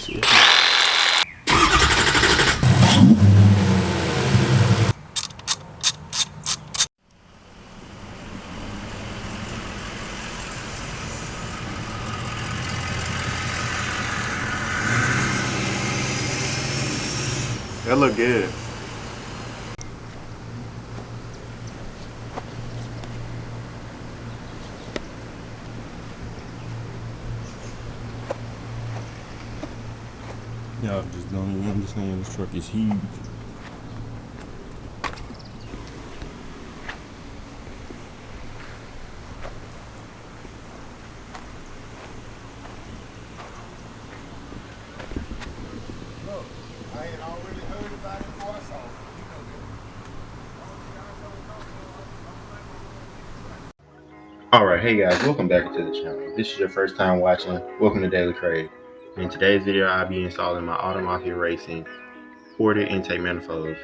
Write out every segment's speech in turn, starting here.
see. That look good. Y'all just don't even understand, this truck is huge. Look, I had already heard about it before I saw it. Alright, hey guys, welcome back to the channel. If this is your first time watching, welcome to Daily Crave. In today's video, I'll be installing my Mafia Racing ported intake manifolds.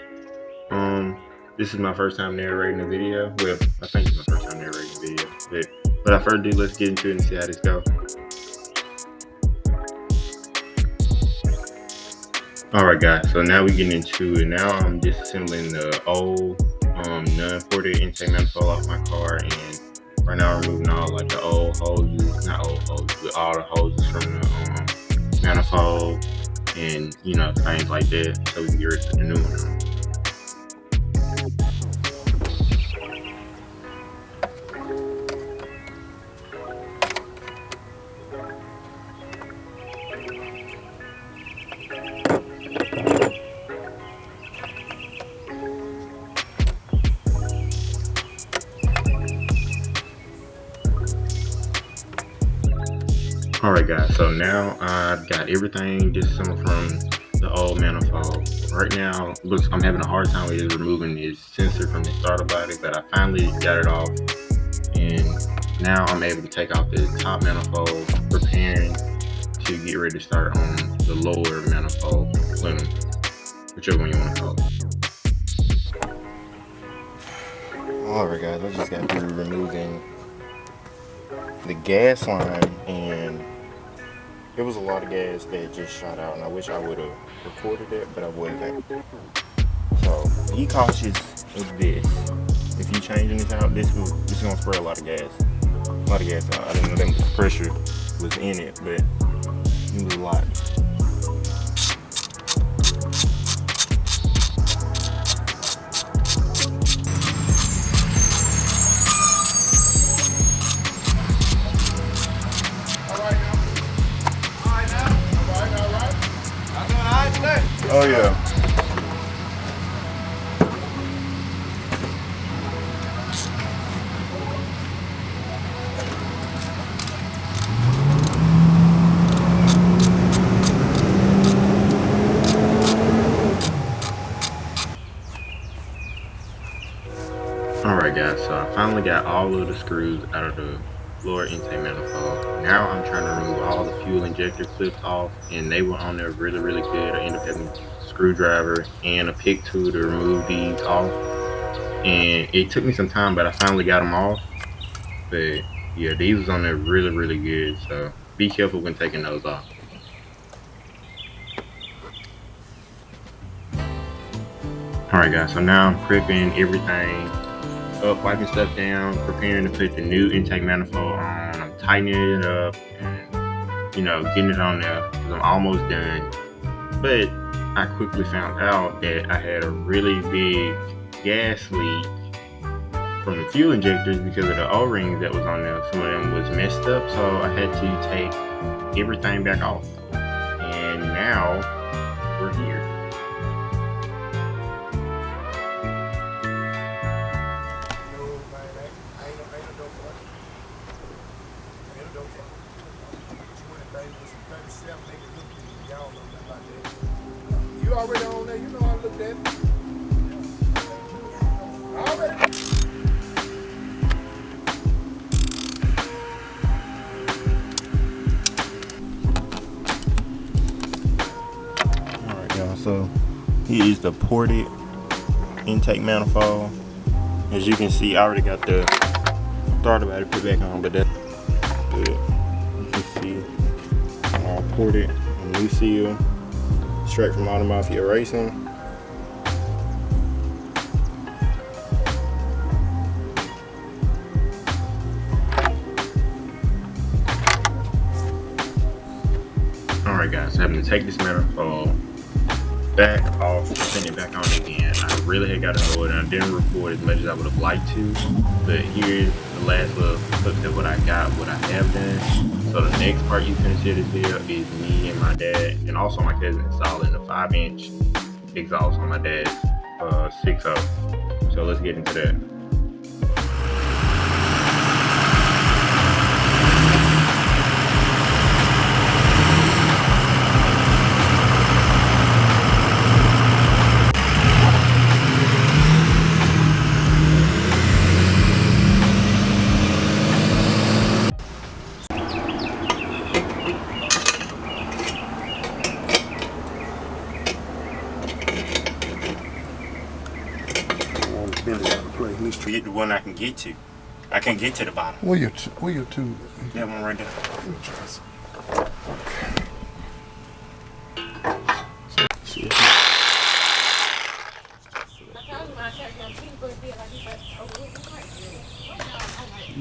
This is my first time narrating a video. Well, I think it's my first time narrating a video. But without further ado, let's get into it and see how this goes. Alright guys, so now we get into it. Now I'm disassembling the old non-ported intake manifold off my car, and right now I'm removing all like the old hoses, not old hoses, but all the hoses from the manifold and things like that, so we can get rid of the new one. Alright guys, so now I've got everything disassembled from the old manifold. Right now, I'm having a hard time with removing this sensor from the starter body, but I finally got it off. And now I'm able to take off the top manifold, preparing to get ready to start on the lower manifold, whichever one you want to call it. Alright guys, I just got through removing the gas line, and there was a lot of gas that just shot out, and I wish I would have recorded that, but I wasn't. So be cautious of this. If you're changing this out, this is gonna spray a lot of gas out. I didn't know that much pressure was in it, but it was a lot. Oh yeah. Alright guys, so I finally got all of the screws out of the lower intake manifold. Now I'm trying to remove all the fuel injector clips off, and they were on there really good. I ended up having a screwdriver and a pick tool to remove these off, and it took me some time, but I finally got them off. But yeah, these was on there really good, so be careful when taking those off. Alright guys, so now I'm prepping everything up, wiping stuff down, preparing to put the new intake manifold on. I'm tightening it up and getting it on there because I'm almost done. But I quickly found out that I had a really big gas leak from the fuel injectors because of the O-rings that was on there. Some of them was messed up, so I had to take everything back off. And now we're here. You already on there, you know I looked at it. Already. Alright y'all, so here is the ported intake manifold. As you can see, I already got the starter battery put back on, but that's good. You can see all ported. New seal, straight from Mafia Racing. Alright guys, so I'm going to take this manifold back off, send it back on again. I really had got to know it and I didn't record as much as I would have liked to, but here's the last little clip of what I got, what I have done. So the next part you can see this video is me and my dad and also my cousin installing a 5-inch exhaust on my dad's 6.0. So let's get into that. At least to get the one I can get to. I can't get to the bottom. Where your two? That one right there.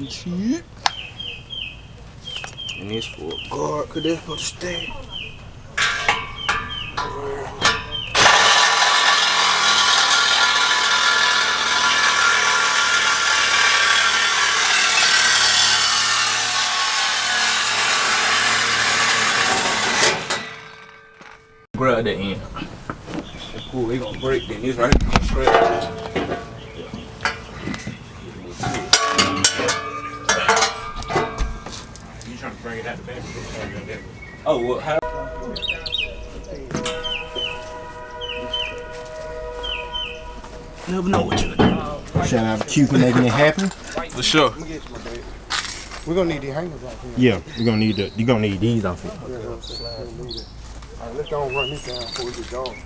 See? And this for a guard, cause that's for the stay. Grab that end. Cool, they gonna break then. This right gonna scratch. You trying to bring it out the back? Oh, well, how? Never know what you're doing. Shout out to Q for making it happen. For sure. We're gonna need the hangers off here. Yeah, you're gonna need these off here. All right, let's go and run this down before we get going.